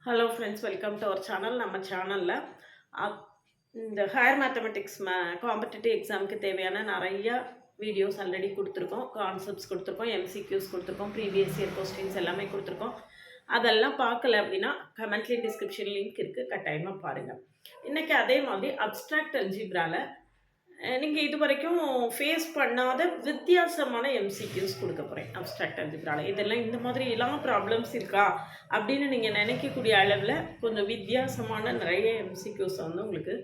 Hello friends, welcome to our channel. நம்ம சேனலில் இந்த ஹையர் மேத்தமெட்டிக்ஸ் காம்படிட்டிவ் எக்ஸாமுக்கு தேவையான நிறைய வீடியோஸ் ஆல்ரெடி கொடுத்துருக்கோம். கான்செப்ட்ஸ் கொடுத்துருக்கோம், எம்சிக்யூஸ் கொடுத்துருக்கோம், ப்ரீவியஸ் இயர் கொஸ்டின்ஸ் எல்லாமே கொடுத்துருக்கோம். அதெல்லாம் பார்க்கல அப்படின்னா கமெண்ட்லேயும் டிஸ்கிரிப்ஷன் லிங்க் இருக்குது, கட்டாயமாக பாருங்கள். இன்றைக்கி அதே மாதிரி அப்ஸ்ட்ராக்ட் அல்ஜிப்ராவில் நீங்கள் இது வரைக்கும் ஃபேஸ் பண்ணாத வித்தியாசமான எம்சிக்யூஸ் கொடுக்க போகிறேன் அப்ஸ்ட்ராக்ட் அல்ஜிப்ராவில். இதெல்லாம் இந்த மாதிரி எல்லாம் ப்ராப்ளம்ஸ் இருக்கா அப்படின்னு நீங்கள் நினைக்கக்கூடிய அளவில் கொஞ்சம் வித்தியாசமான நிறைய எம்சிக்யூஸ் வந்து உங்களுக்கு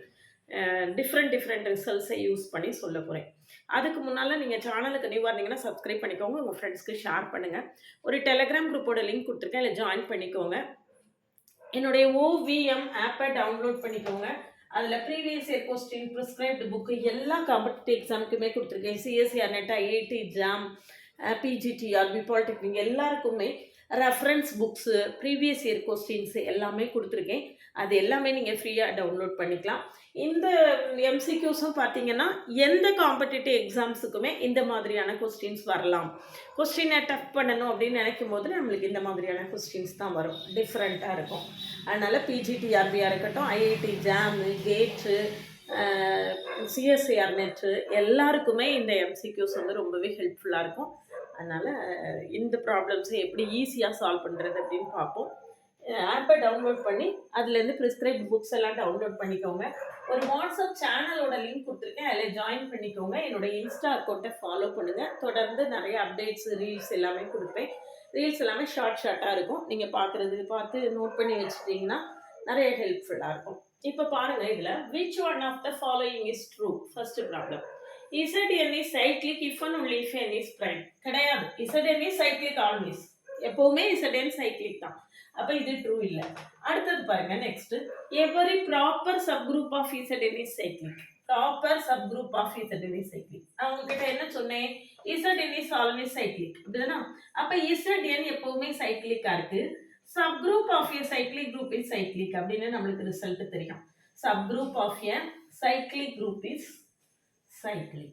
டிஃப்ரெண்ட் ரிசல்ட்ஸை யூஸ் பண்ணி சொல்ல போகிறேன். அதுக்கு முன்னால் நீங்கள் சேனலுக்கு நியூவாக இருந்தீங்கன்னா சப்ஸ்கிரைப் பண்ணிக்கோங்க, உங்கள் ஃப்ரெண்ட்ஸ்க்கு ஷேர் பண்ணுங்கள். ஒரு டெலகிராம் குரூப்போட லிங்க் கொடுத்துருக்கேன், அதில் ஜாயின் பண்ணிக்கோங்க. என்னுடைய OVM ஆப்பை டவுன்லோட் பண்ணிக்கோங்க. அதில் previous year question, prescribed book எல்லா காம்படிட்டிவ் எக்ஸாமுக்குமே கொடுத்துருக்கேன். CSIR NET, IIT JAM, PGTRB, polytechnic எல்லாருக்குமே reference books, previous year questions எல்லாமே கொடுத்துருக்கேன். அது எல்லாமே நீங்கள் ஃப்ரீயாக டவுன்லோட் பண்ணிக்கலாம். இந்த எம்சிக்யூஸும் பார்த்தீங்கன்னா எந்த காம்படிட்டிவ் எக்ஸாம்ஸுக்குமே இந்த மாதிரியான கொஸ்டின்ஸ் வரலாம். கொஸ்டினை டஃப் பண்ணணும் அப்படின்னு நினைக்கும் போது நம்மளுக்கு இந்த மாதிரியான கொஸ்டின்ஸ் தான் வரும், டிஃப்ரெண்ட்டாக இருக்கும். அதனால் பிஜிடிஆர்பியாக இருக்கட்டும், ஐஐடி ஜாமு, கேட்டு, சிஎஸ்சிஆர் நெட்டு எல்லாருக்குமே இந்த எம்சிக்யூஸ் வந்து ரொம்பவே ஹெல்ப்ஃபுல்லாக இருக்கும். அதனால் இந்த ப்ராப்ளம்ஸை எப்படி ஈஸியாக சால்வ் பண்ணுறது அப்படின்னு பார்ப்போம். ஆப்பை டவுன்லோட் பண்ணி அதுலேருந்து ப்ரிஸ்கிரைப்ட் புக்ஸ் எல்லாம் டவுன்லோட் பண்ணிக்கோங்க. ஒரு வாட்ஸ்அப் சேனலோட லிங்க் கொடுத்துருக்கேன், அதில் ஜாயின் பண்ணிக்கோங்க. என்னோடய இன்ஸ்டா அக்கௌண்ட்டை ஃபாலோ பண்ணுங்கள். தொடர்ந்து நிறைய அப்டேட்ஸ், ரீல்ஸ் எல்லாமே கொடுப்பேன். ரீல்ஸ் எல்லாமே ஷார்ட்டாக இருக்கும். நீங்கள் பார்த்து நோட் பண்ணி வச்சுட்டிங்கன்னா நிறைய ஹெல்ப்ஃபுல்லாக இருக்கும். இப்போ பாருங்கள், இதில் which one of the following is true? First problem. Zn is cyclic if and only if n is prime. கிடையாது. Zn is cyclic always. எப்போவுமே Zn cyclic தான். அப்போ இது ட்ரூ இல்லை. அடுத்தது பாருங்க, next every proper subgroup of Zn is cyclic. Proper subgroup of Zn is cyclic. நான் உங்ககிட்ட என்ன சொன்னேன்? Zn is always cyclic. அப்படிதானா? அப்போ Zn எப்பவுமே சைக்கிளிக்கா இருக்கு. Subgroup of a cyclic group is cyclic அப்படின்னு நம்மளுக்கு ரிசல்ட் தெரியும். Subgroup of a cyclic group is cyclic.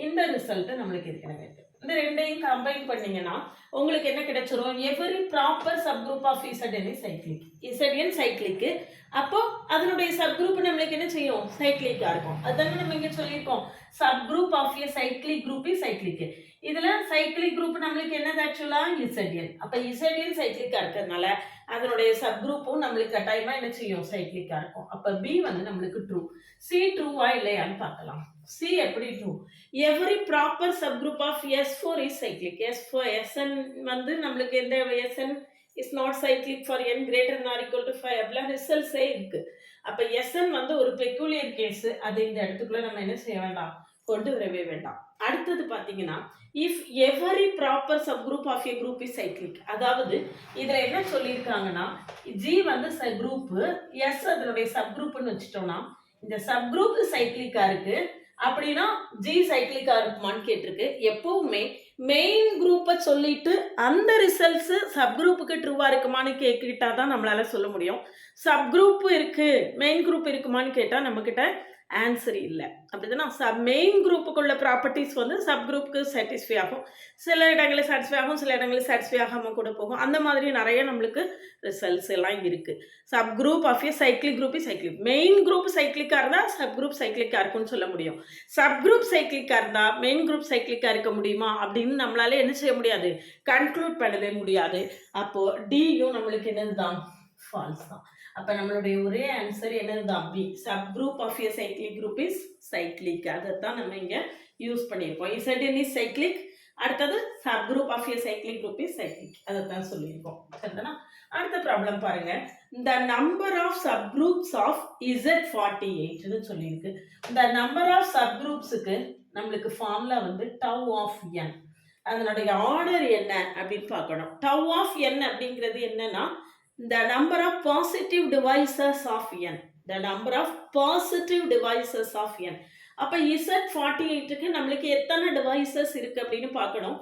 இந்த ரிசல்ட் நம்மளுக்கு ஏற்கனவே இந்த ரெண்டையும் கம்பைன் பண்ணீங்கன்னா உங்களுக்கு என்ன கிடைச்சிரும்? Every proper subgroup of Zn is cyclic. Zn cyclic, அப்போ அதனுடைய சப்குரூப் நம்மளுக்கு என்ன செய்யும்? சைக்கிளிக்கா இருக்கும். அதுதானே நம்ம இங்க சொல்லியிருக்கோம், subgroup of a cyclic group is cyclic. இதுல சைக்கிளிக் குரூப் நம்மளுக்கு என்னது? ஆக்சுவலா Zn. அப்ப Zn சைக்கிளிக்கா இருக்கிறதுனால அதனுடைய சப்குரூப்பும் நம்மளுக்கு கட்டாயமா என்ன செய்யும்? சைக்கிளிக்கா இருக்கும். அப்ப B வந்து நம்மளுக்கு ட்ரூ. C ட்ரூவா இல்லையான்னு பார்க்கலாம். C எப்படி true? Every proper subgroup of S4 is cyclic. Sn வந்து நம்மளுக்கு எந்த Sn is not cyclic for n greater than or equal to 5 அப்படிலாம் ரிசல்ட்ஸே இருக்கு. அப்ப Sn வந்து ஒரு பெக்குலியர் கேஸ். அது இந்த இடத்துக்குள்ள நம்ம என்ன செய்ய வேண்டாம்? கொண்டு வரவே வேண்டாம். அடுத்தது பார்த்தீங்கன்னா, if every proper subgroup of a group is cyclic. அதாவது இதில் என்ன சொல்லியிருக்காங்கன்னா, ஜி வந்து குரூப்பு, எஸ் அதனுடைய சப்குரூப்னு வச்சுட்டோம்னா, இந்த சப்குரூப் சைக்கிளிக்கா இருக்கு அப்படின்னா ஜி சைக்கிளிக்கா இருக்குமான்னு கேட்டிருக்கு. எப்பவுமே மெயின் குரூப்பை சொல்லிட்டு அந்த ரிசல்ட்ஸ் சப்குரூப்புக்கு ட்ரூவா இருக்குமான்னு கேட்டுக்கிட்டா தான் நம்மளால சொல்ல முடியும். சப்குரூப் இருக்கு, மெயின் குரூப் இருக்குமான்னு கேட்டால் நம்மக்கிட்ட ஆன்சர் இல்லை. அப்படிதானா? மெயின் குரூப்புக்குள்ள ப்ராப்பர்ட்டிஸ் வந்து சப் குரூப்புக்கு சாட்டிஸ்ஃபை ஆகும். சில இடங்களில் சாட்டிஸ்ஃபை ஆகும், சில இடங்களில் சாட்டிஸ்ஃபை ஆகாமல் கூட போகும். அந்த மாதிரி நிறைய நம்மளுக்கு ரிசல்ட்ஸ் எல்லாம் இருக்கு. Subgroup of A cyclic group cyclic. Main group சைக்கிளிக்காக இருந்தால் சப் குரூப் சைக்கிளிக்காக இருக்கும்னு சொல்ல முடியும். சப் குரூப் சைக்கிளிக்காக இருந்தால் மெயின் குரூப் சைக்கிளிக்காக இருக்க முடியுமா அப்படின்னு நம்மளால என்ன செய்ய முடியாது? கன்க்ளூட் பண்ணவே முடியாது. அப்போ டியும் நம்மளுக்கு என்னதுதான்? ஃபால்ஸ் தான். அப்போ நம்மளுடைய ஒரே ஆன்சர் என்னதுதான்? B. Subgroup of A cyclic group is cyclic. அதைத்தான் நம்ம இங்கே யூஸ் பண்ணியிருக்கோம். Zn is cyclic. அடுத்தது subgroup of A cyclic group is cyclic. அதைத்தான் சொல்லியிருக்கோம். சரிதானா? அடுத்த ப்ராப்ளம் பாருங்க. இந்த number of subgroups of Z48ன்னு சொல்லியிருக்கு. இந்த நம்பர் ஆஃப் சப் குரூப்ஸுக்கு நம்மளுக்கு ஃபார்முலா வந்து டவ் ஆஃப் n. அதனுடைய ஆர்டர் என்ன அப்படின்னு பார்க்கணும். டவ் ஆஃப் n அப்படிங்கிறது என்னன்னா, the number of positive divisors of n. the number of positive divisors of n. அப்ப Z48க்கு நம்மளுக்கு எத்தனை டிவைசஸ் இருக்கு அப்படின்னு பார்க்கணும்.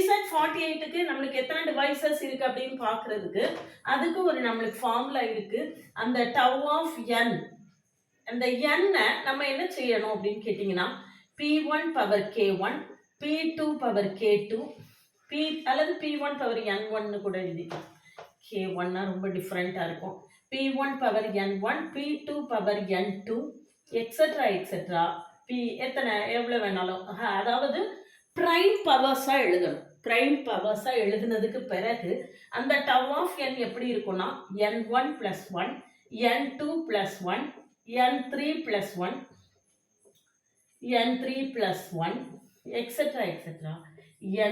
Z48க்கு நம்மளுக்கு எத்தனை டிவைசஸ் இருக்கு அப்படின்னு பார்க்கறதுக்கு அதுக்கு ஒரு நம்மளுக்கு ஃபார்முலா இருக்கு. அந்த டவ் ஆஃப் n, அந்த n நம்ம என்ன செய்யணும் அப்படின்னு கேட்டிங்கன்னா, P1 power K1, P2 power K2, அல்லது P1 பவர் N1 கூட எழுதிக்கலாம். K1 ரொம்ப டிஃப்ரெண்ட்டாக இருக்கும். P1 power N1, P2 power N2, etcetera etcetera. எத்தனை எவ்வளோ வேணாலும், அதாவது ப்ரைம் பவர்ஸாக எழுதணும். ப்ரைம் பவர்ஸாக எழுதுனதுக்கு பிறகு அந்த டவ் ஆஃப் n எப்படி இருக்கும்னா N1 + 1, N2 + 1, N3 + 1, N3 + 1, etcetera etcetera,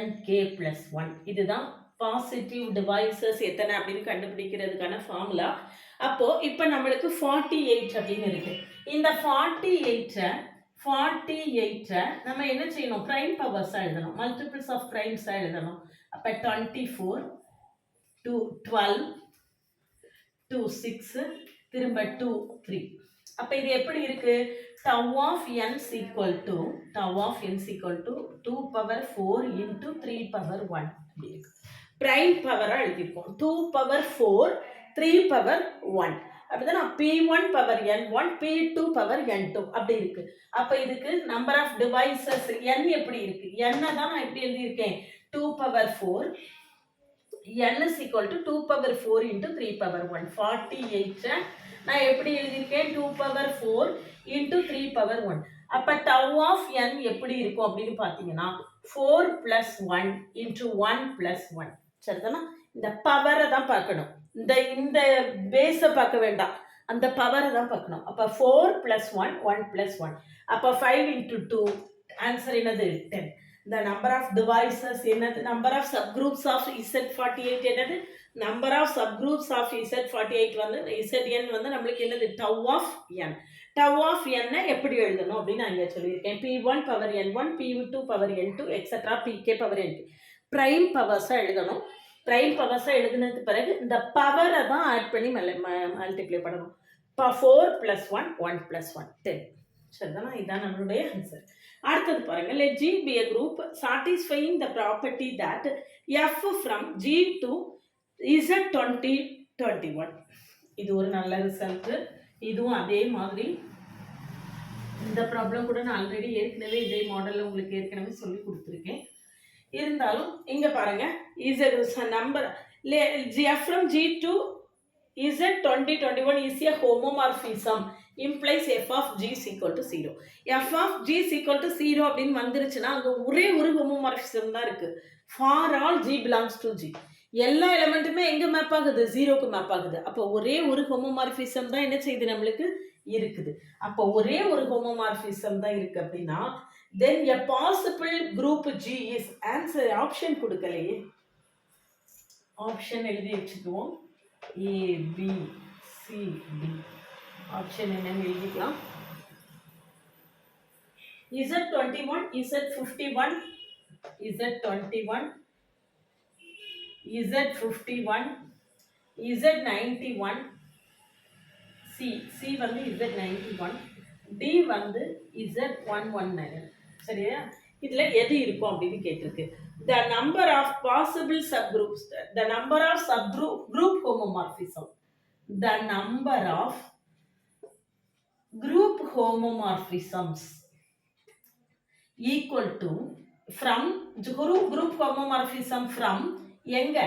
Nk + 1. இதுதான் பாசிட்டிவ் டிவைசஸ் எத்தனை அப்படின்னு கண்டுபிடிக்கிறதுக்கான ஃபார்முலா. அப்போ இப்போ நம்மளுக்கு 48 அப்படின்னு இருக்கு. இந்த 48 நம்ம என்ன செய்யணும், பிரைம் பவர்ஸாக எழுதணும், மல்டிபிள்ஸ் ஆஃப் பிரைம்ஸாக எழுதணும். அப்போ 24 2 12 2 6 திரும்ப 2 3. அப்போ இது எப்படி இருக்கு, tau of n is equal to 2 power 4 into 3 power 1 அப்படி இருக்கு. பிரைம் பவராக எழுதியிருக்கோம். 2 power 4 3 power 1 அப்படிதான். P1 power N1, P2 power N2 அப்படி இருக்கு. அப்ப இதுக்கு நம்பர் ஆஃப் டிவைசஸ் n எப்படி இருக்கு, n தான் நான் எப்படி எழுதியிருக்கேன், 2 power 4, n is equal to 2 power 4 into 3 power 1. 48 நான் எப்படி எழுதியிருக்கேன், 2 power 4 into 3 power 1. அப்ப tau of n எப்படி இருக்கும் அப்படின்னு பார்த்தீங்கன்னா 4 plus 1 into 1 plus 1. சரிதானா? இந்த பவரை தான் பார்க்கணும், இந்த பேஸை பார்க்க வேண்டாம், அந்த பவரை தான் பார்க்கணும். அப்போ 4 plus 1 1 plus 1. அப்போ 5 into 2 ஆன்சர் என்னது 10. The number of devices என்னது, number of subgroups of Z48 என்னது, number of subgroups of Z48 வந்து Zn வந்து நம்மளுக்கு என்னது tau of n. tau of n எப்படி எழுதணும் அப்படின்னு நான் இங்கே சொல்லியிருக்கேன். P1 power N1, P2 power N2, etc. Pk power Nk. Prime பவர்ஸாக எழுதணும். பிரைம் பவர்ஸாக எழுதுனதுக்கு பிறகு இந்த பவரை தான் ஆட் பண்ணி மல்டிப்ளை பண்ணணும். இப்போ 4 plus 1 1 plus 1 10. சரிதானா? இதுதான் நம்மளுடைய ஆன்சர். அடுத்தது பாருங்க, let G be a group satisfying the property that F from G to Z20 21. இது ஒரு நல்ல ரிசல்ட். இதுவும் அதே மாதிரி இந்த ப்ராப்ளம் கூட நான் ஆல்ரெடி ஏற்கனவே இதே மாடலில் உங்களுக்கு ஏற்கனவே சொல்லி கொடுத்துருக்கேன். இருந்தாலும் இங்கே பாருங்க, is a number F from G to Z20 21 is a homomorphism implies f of g is equal to 0. f of g is equal to 0 அப்படின்னு வந்துருச்சுன்னா அங்கே ஒரே ஒரு ஹோமோமார்பிசம் தான் இருக்கு. For all g belongs to g. எல்லா எலிமெண்ட்டுமே எங்க map ஆகுது, 0க்கு மேப் ஆகுது. அப்போ ஒரே ஒரு ஹோமோமார்பிசம் தான் என்ன செய்யுது நம்மளுக்கு இருக்குது. அப்போ ஒரே ஒரு ஹோமோமார்பிசம் தான் இருக்கு அப்படின்னா then a possible group G is answer. Option கொடுக்கலையே, ஆப்ஷன் எழுதி வச்சுக்குவோம். A B C D. Option என்னன்னு எழுதிக்கலாம். Z21, Z51, Z21, Z51, Z91, C வந்து Z91, D வந்து Z119. சரியா? இதுல எது இருக்கும் அப்படின்னு கேட்டிருக்கு. The number of possible subgroups, the number of group homomorphism, the number of group homomorphisms equal to from group homomorphism from எங்க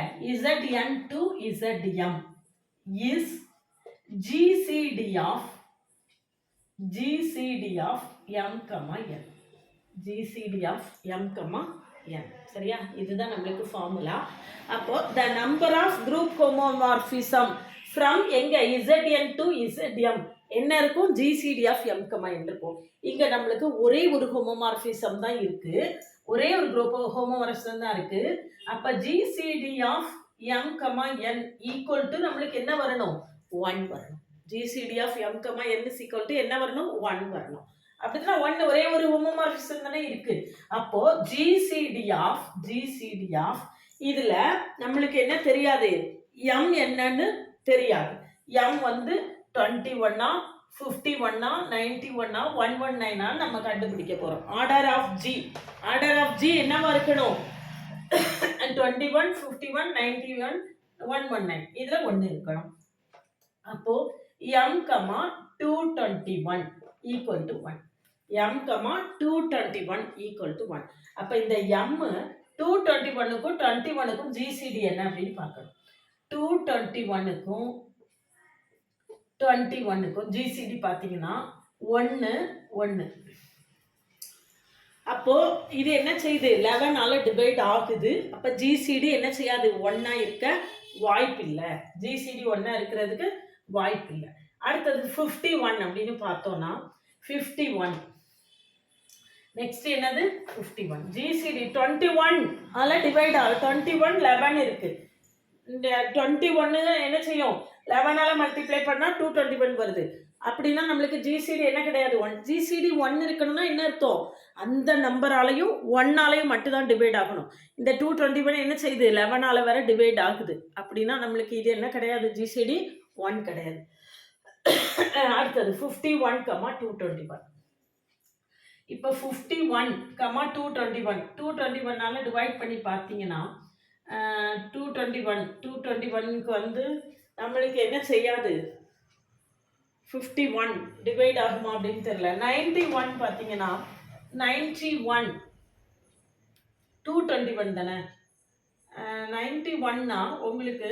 Zn to Zm is GCD of m, n. GCD of m, n. சரியா? இதுதான் நம்மளுக்கு formula. அப்போ the number of group homomorphism from எங்க Zn to Zm என்ன இருக்கும், GCD of m, n இருக்கும். இங்க நம்மளுக்கு ஒரே ஒரு ஹோமோமார்பிசம் தான் இருக்கு, ஒரே ஒரு குரூப் ஹோமோமார்பிசம் தான் இருக்கு. அப்ப GCD of m, n equal to நம்மளுக்கு என்ன வரணும், 1 வரணும். GCD of m, n is equal to என்ன வரணும், 1 வரணும். அப்படின்னா 1 ஒரே ஒரு ஹோமோமார்பிசம் தானே இருக்கு. அப்போ GCD of இதுல நம்மளுக்கு என்ன தெரியாது, m என்னன்னு தெரியாது. m வந்து 21 51 91 119 நம்ம கண்டுபிடிக்க போறோம். ஆர்டர் ஆஃப் G என்னவா இருக்கணும், 21 51 91 119 இதுல 1 இருக்கணும். அப்போ m, 221 equal to 1. m, 221 equal to 1. அப்ப இந்த m 221க்கும் 21க்கும் GCD என்ன அப்படின்னு பார்க்கணும். 221க்கும் 21க்கும் ஜிசிடி பார்த்தீங்கன்னா 1 1. அப்போ இது என்ன செய்யுது 11ஆல டிவைட் ஆகுது. அப்போ ஜிசிடி என்ன செய்யாது 1ஆ இருக்க வாய்ப்பு இல்லை. ஜிசிடி 1ஆ இருக்கிறதுக்கு வாய்ப்பு இல்லை. அடுத்தது 51 அப்படின்னு பார்த்தோம்னா 51 நெக்ஸ்ட் என்னது 51 ஜிசிடி 21 ஆல டிவைட் ஆகும். 21 11 இருக்கு. இந்த 21 என்ன செய்யும் 11ஆல மல்டிப்ளை பண்ணா 221 வருது. அப்படின்னா நம்மளுக்கு ஜிசிடி என்ன கிடையாது 1. ஜிசிடி 1 இருக்கணும்னா என்ன அர்த்தம் அந்த நம்பராலையும் 1ஆலையும் மட்டும்தான் டிவைட் ஆகணும். இந்த 221 என்ன செய்யுது 11ஆல வேற டிவைட் ஆகுது. அப்படின்னா நம்மளுக்கு இது என்ன கிடையாது ஜிசிடி 1 கிடையாது. அடுத்தது 51, 221. இப்போ 51, 221 221ஆல டிவைட் பண்ணி பார்த்தீங்கன்னா 221க்கு வந்து நம்மளுக்கு என்ன செய்யாது 51 டிவைட் ஆகுமா அப்படின்னு தெரியல. 91 பார்த்தீங்கன்னா 91 221 தானே. 91னா உங்களுக்கு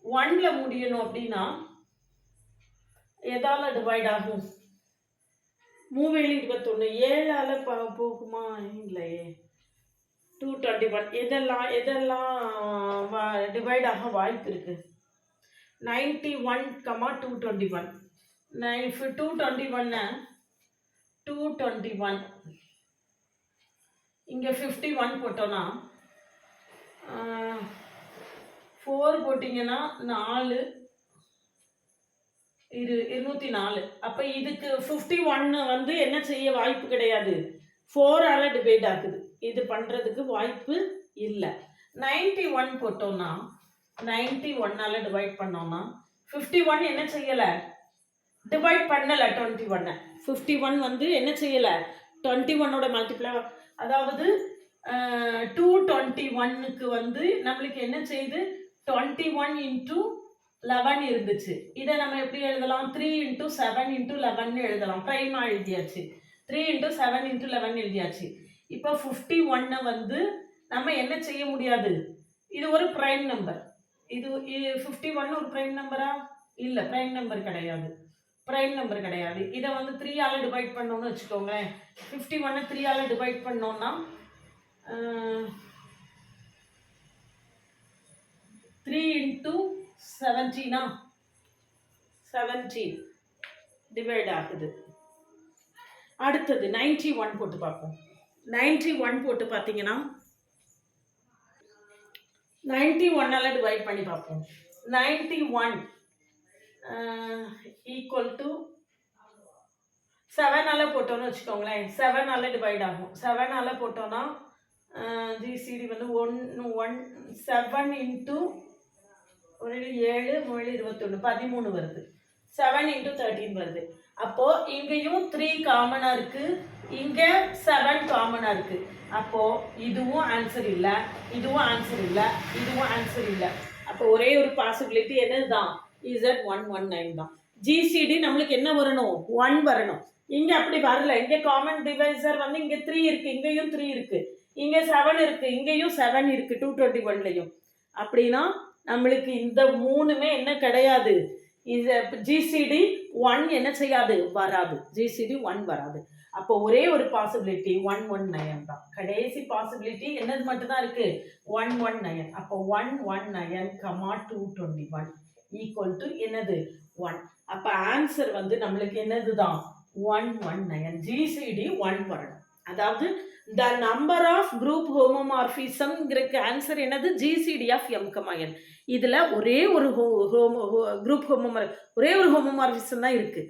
1ல முடியணும் அப்படின்னா எதால டிவைட் ஆகும் 3 21 7ஆல போகுமா இல்லையே. 221 எதெல்லாம் டிவைட் ஆக வாய்ப்பு இருக்கு 91, 221. 221 இங்க 51 போட்டோம்னா 4 போட்டிங்கன்னா 4 204. அப்போ இதுக்கு 51 வந்து என்ன செய்ய வாய்ப்பு கிடையாது 4ஆல டிவைட் ஆகுது. இது பண்ணுறதுக்கு வாய்ப்பு இல்லை. 91 போட்டோம்னா 91ஆல டிவைட் பண்ணோம்னா 51 என்ன செய்யலை டிவைட் பண்ணலை 21. 51 வந்து என்ன செய்யலை 21ஓட மல்டிப்ளை. அதாவது 221க்கு வந்து நம்மளுக்கு என்ன செய்யுது 21 × 11 இருந்துச்சு. இதை நம்ம எப்படி எழுதலாம் 3 × 7 × 11 எழுதலாம். ப்ரைமா எழுதியாச்சு. 3 × 7 × 11 எழுதியாச்சு. இப்போ 51 வந்து நம்ம என்ன செய்ய முடியாது இது ஒரு ப்ரைம் நம்பர். இது 51 ஒரு ப்ரைம் நம்பரா இல்லை ப்ரைம் நம்பர் கிடையாது. ப்ரைம் நம்பர் கிடையாது. இதை வந்து 3ஆல டிவைட் பண்ணோம்னு வச்சுக்கோங்களேன். 51 3ஆல டிவைட் பண்ணோம்னா 3 × 17 17 டிவைட் ஆகுது. அடுத்தது 91 போட்டு பார்ப்போம். 91 போட்டு பார்த்தீங்கன்னா 91ஆல டிவைட் பண்ணி பார்ப்போம். 91 ஈக்குவல் டு 7ஆல போட்டோம்னு வச்சுக்கோங்களேன். 7ஆல டிவைட் ஆகும். 7ஆல போட்டோம்னா ஜிசிடி வந்து 1 7 × 7 7 21 13 வருது. 7 × 13 வருது. அப்போ இங்கேயும் 3 காமனா இருக்கு, இங்க 7 காமனா இருக்கு. அப்போ இதுவும் ஆன்சர் இல்லை, இதுவும் ஆன்சர் இல்லை, இதுவும் ஆன்சர் இல்லை. அப்போ ஒரே ஒரு பாசிபிலிட்டி என்னதுதான் Z119 தான். ஜிசிடி நம்மளுக்கு என்ன வரணும் 1 வரணும். இங்க அப்படி வரல. இங்க காமன் டிவைசர் வந்து இங்க 3 இருக்கு, இங்கேயும் 3 இருக்கு, இங்க 7 இருக்கு, இங்கேயும் 7 இருக்கு 221லையும். அப்படின்னா நம்மளுக்கு இந்த மூணுமே என்ன கிடையாது இது ஜிசிடி 1 என்ன செய்யாது வராது. ஜிசிடி 1 வராது. அப்போ ஒரே ஒரு பாசிபிலிட்டி 119 தான். கடைசி பாசிபிலிட்டி என்னது மட்டும்தான் இருக்கு 119. அப்போ 119, 221 ஈக்குவல் டு என்னது 1. அப்ப ஆன்சர் வந்து நம்மளுக்கு என்னதுதான் 119. ஜிசிடி 1 வரணும். அதாவது the number of group homomorphism answer என்னது ஜிசிடி ஆஃப் m, n. இதுல ஒரே ஒரு குரூப் ஒரே ஒரு ஹோமோமார்பிசம் தான் இருக்கு.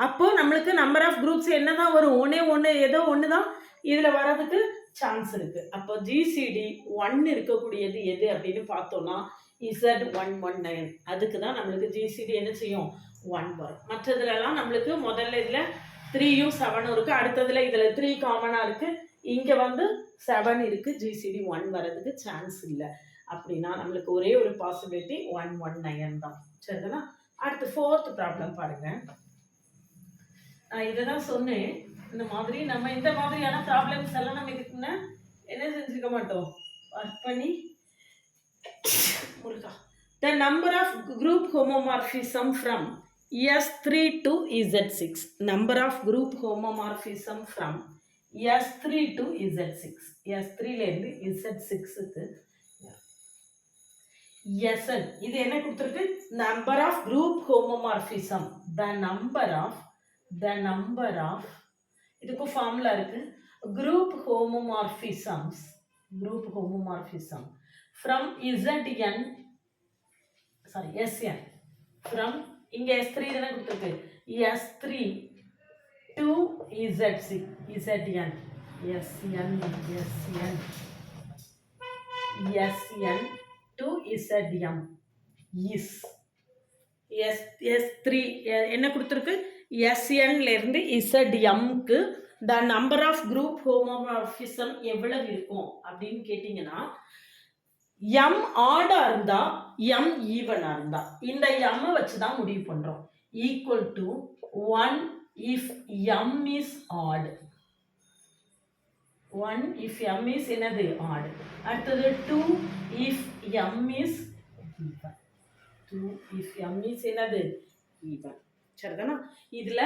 அப்போ நம்மளுக்கு நம்பர் ஆஃப் குரூப்ஸ் என்னதான் வரும் ஒண்ணு ஏதோ ஒண்ணுதான் இதுல வர்றதுக்கு சான்ஸ் இருக்கு. அப்போ ஜிசிடி 1 இருக்கக்கூடியது எது அப்படின்னு பார்த்தோம்னா Z119. அதுக்கு தான் நம்மளுக்கு ஜிசிடி என்ன செய்யும் 1 வரும். மற்றதுலலாம் நம்மளுக்கு முதல்ல இதுல 3யும் 7ம் இருக்கு, அடுத்ததுல இதுல 3 காமனா இருக்கு, இங்க வந்து 7 இருக்கு. ஜிசிடி 1 வரதுக்கு சான்ஸ் இல்லை. அப்படின்னா நம்மளுக்கு ஒரே ஒரு பாசிபிலிட்டி 119 தான். சரிங்களா? அடுத்து 4th ப்ராப்ளம் பாருங்க. நான் இதை தான் சொன்னேன். இந்த மாதிரி நம்ம இந்த மாதிரியான ப்ராப்ளம்ஸ் எல்லாம் நம்ம இதுக்குன்னா என்ன செஞ்சுக்க மாட்டோம் ஒர்க் பண்ணி முருகா the number of group homomorphism from S3 to Z6. Number of group homomorphism from S3 to Z6. S3 லேருந்து Z6க்கு Sn இது என்ன கொடுத்திருக்கு? number of group homomorphism. the number of இதுக்கு ஃபார்முலா இருக்கு. group homomorphism from Sn from இங்க S3 தான கொடுத்திருக்கு. S3 to Zn to Zm is S3 என்ன கொடுத்திருக்கு? Sn ல இருந்து Zm க்கு the number of group homomorphism எவ்வளவு இருக்கும் அப்படின்னு கேட்டீங்கன்னா, m ஆடா இருந்தா m ஈவனா இருந்தா இந்த m வச்சு தான் முடிவு பண்றோம். equal to 1 if m is odd. 1 if m is என்னது? odd. அடுத்தது 2 if m is even. 2 if m is என்னது? even. சரிதானா? இதுல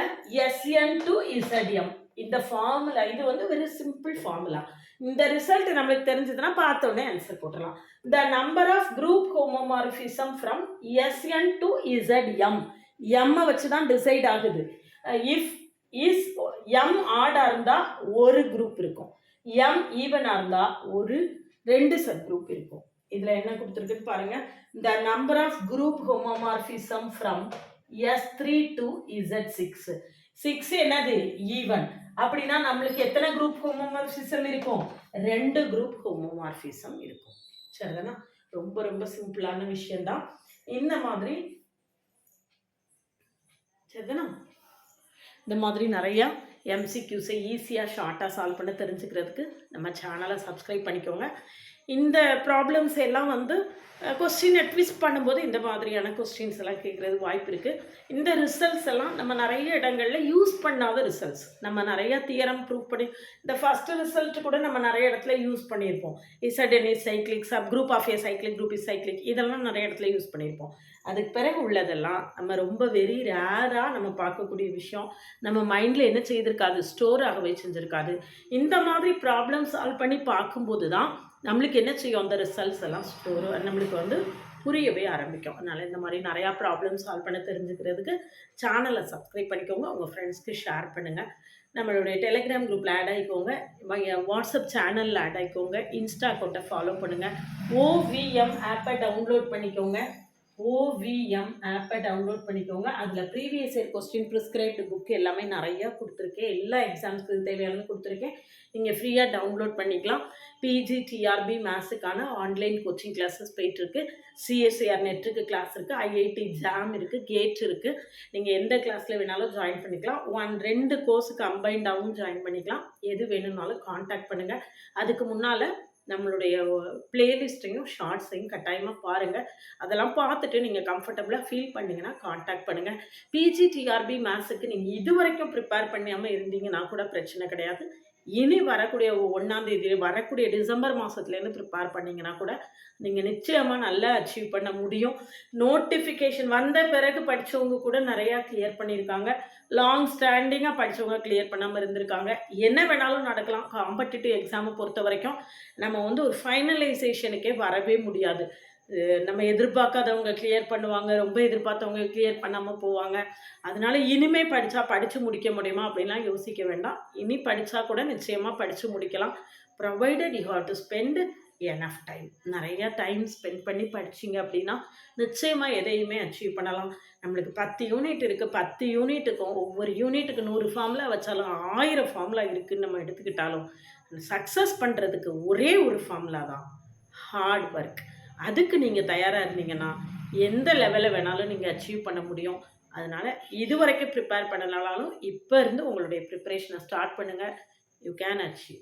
Sn to Zm இந்த ஃபார்முலா இது வந்து வெரி சிம்பிள் ஃபார்முலா. இந்த ரிசல்ட் நமக்கு தெரிஞ்சதுன்னா பார்த்த உடனே ஆன்சர் போடலாம். the number of group homomorphism from Sn to Zm m வச்சு தான் டிசைட் ஆகுது. if is m ஆடா இருந்தா ஒரு குரூப் இருக்கும், m ஈவனா இருந்தா ஒரு 2 சப் குரூப் இருக்கும். இதுல என்ன கொடுத்திருக்குன்னு பாருங்க. the number of group homomorphism from S3 to Z6. 6 என்னது? ஈவன். அப்படின்னா நம்மளுக்கு எத்தனை குரூப் ஹோமோமார்பிசம் இருக்கும்? 2 குரூப் ஹோமோமார்பிசம் இருக்கும். சரிதானா? ரொம்ப ரொம்ப சிம்பிளான விஷயம் தான். இந்த மாதிரி சரிதானா? இந்த மாதிரி நிறைய எம்சிக்யூஸை ஈஸியாக ஷார்ட்டாக சால்வ் பண்ண தெரிஞ்சுக்கிறதுக்கு நம்ம சேனலை சப்ஸ்கிரைப் பண்ணிக்கோங்க. இந்த ப்ராப்ளம்ஸ் எல்லாம் வந்து கொஸ்டின் ட்விஸ்ட் பண்ணும்போது இந்த மாதிரியான கொஸ்டின்ஸ் எல்லாம் கேட்குறது வாய்ப்பு இருக்குது. இந்த ரிசல்ட்ஸ் எல்லாம் நம்ம நிறைய இடங்களில் யூஸ் பண்ணாத ரிசல்ட்ஸ். நம்ம நிறைய தியரம் ப்ரூவ் பண்ணி இந்த ஃபஸ்ட்டு ரிசல்ட் கூட நம்ம நிறைய இடத்துல யூஸ் பண்ணியிருப்போம். Zn is cyclic, subgroup of a cyclic, group is cyclic, இதெல்லாம் நிறைய இடத்துல யூஸ் பண்ணியிருப்போம். அதுக்கு பிறகு உள்ளதெல்லாம் நம்ம ரொம்ப வெரி ரேராக நம்ம பார்க்கக்கூடிய விஷயம். நம்ம மைண்டில் என்ன செய்திருக்காது? ஸ்டோர் ஆகவே செஞ்சுருக்காது. இந்த மாதிரி ப்ராப்ளம் சால்வ் பண்ணி பார்க்கும்போது தான் நம்மளுக்கு என்ன செய்யும்? அந்த ரிசல்ட்ஸ் எல்லாம் ஸ்டோர் நம்மளுக்கு வந்து புரியவே ஆரம்பிக்கும். அதனால் இந்த மாதிரி நிறையா ப்ராப்ளம் சால்வ் பண்ண தெரிஞ்சுக்கிறதுக்கு சேனலை சப்ஸ்கிரைப் பண்ணிக்கோங்க. உங்கள் ஃப்ரெண்ட்ஸ்க்கு ஷேர் பண்ணுங்கள். நம்மளுடைய டெலிகிராம் குரூப்பில் ஆட் ஆகிக்கோங்க, வாட்ஸ்அப் சேனலில் ஆட் ஆகிக்கோங்க, இன்ஸ்டா அக்கௌண்ட்டை ஃபாலோ பண்ணுங்கள், OVM ஆப்பை டவுன்லோட் பண்ணிக்கோங்க. OVM ஆப்பை டவுன்லோட் பண்ணிக்கோங்க. அதில் previous year question prescribed book எல்லாமே நிறையா கொடுத்துருக்கேன். எல்லா எக்ஸாம்ஸ்க்கு தேவையானது கொடுத்துருக்கேன். நீங்கள் ஃப்ரீயாக டவுன்லோட் பண்ணிக்கலாம். PGTRB மேத்ஸுக்கான ஆன்லைன் கோச்சிங் கிளாஸஸ் போயிட்டுருக்கு. CSIR நெட்டுக்கு கிளாஸ் இருக்குது, IIT ஜாம் இருக்குது, கேட் இருக்குது. நீங்கள் எந்த கிளாஸில் வேணாலும் ஜாயின் பண்ணிக்கலாம். 2 கோர்ஸு கம்பைண்டாகவும் ஜாயின் பண்ணிக்கலாம். எது வேணும்னாலும் காண்டாக்ட் பண்ணுங்கள். அதுக்கு முன்னால் நம்மளுடைய பிளேலிஸ்ட்டையும் ஷார்ட்ஸையும் கட்டாயமாக பாருங்கள். அதெல்லாம் பார்த்துட்டு நீங்கள் கம்ஃபர்டபுளாக ஃபீல் பண்ணிங்கன்னா காண்டாக்ட் பண்ணுங்கள். PGTRB மேத்ஸுக்கு நீங்கள் இது வரைக்கும் ப்ரிப்பேர் பண்ணாமல் இருந்தீங்கன்னா கூட பிரச்சனை கிடையாது. இனி வரக்கூடிய 1ஆம் தேதி வரக்கூடிய டிசம்பர் மாதத்துலேருந்து ப்ரிப்பேர் பண்ணிங்கன்னா கூட நீங்கள் நிச்சயமாக நல்லா அச்சீவ் பண்ண முடியும். நோட்டிஃபிகேஷன் வந்த பிறகு படித்தவங்க கூட நிறையா கிளியர் பண்ணியிருக்காங்க. லாங் ஸ்டாண்டிங்காக படித்தவங்க கிளியர் பண்ணாமல் இருந்திருக்காங்க. என்ன வேணாலும் நடக்கலாம். காம்படிட்டிவ் எக்ஸாமை பொறுத்த வரைக்கும் நம்ம வந்து ஒரு ஃபைனலைசேஷனுக்கே வரவே முடியாது. நம்ம எதிர்பார்க்காதவங்க கிளியர் பண்ணுவாங்க, ரொம்ப எதிர்பார்த்தவங்க கிளியர் பண்ணாமல் போவாங்க. அதனால இனிமேல் படித்து முடிக்க முடியுமா அப்படின்லாம் யோசிக்க வேண்டாம். இனி படித்தா கூட நிச்சயமாக படித்து முடிக்கலாம். Provided you have to spend enough time. நிறையா டைம் ஸ்பெண்ட் பண்ணி படிச்சிங்க அப்படின்னா நிச்சயமாக எதையுமே அச்சீவ் பண்ணலாம். நம்மளுக்கு 10 யூனிட் இருக்குது. 10 யூனிட்டுக்கும் ஒவ்வொரு யூனிட்டுக்கு 100 ஃபார்முலா வச்சாலும் 1000 ஃபார்முலா இருக்குதுன்னு நம்ம எடுத்துக்கிட்டாலும் சக்ஸஸ் பண்ணுறதுக்கு ஒரே ஒரு ஃபார்முலா தான், ஹார்ட் ஒர்க். அதுக்கு நீங்கள் தயாராக இருந்தீங்கன்னா எந்த லெவலில் வேணாலும் நீங்கள் அச்சீவ் பண்ண முடியும். அதனால் இது வரைக்கும் ப்ரிப்பேர் பண்ணனாலும் இப்போ இருந்து உங்களுடைய ப்ரிப்பரேஷனை ஸ்டார்ட் பண்ணுங்கள். You can achieve.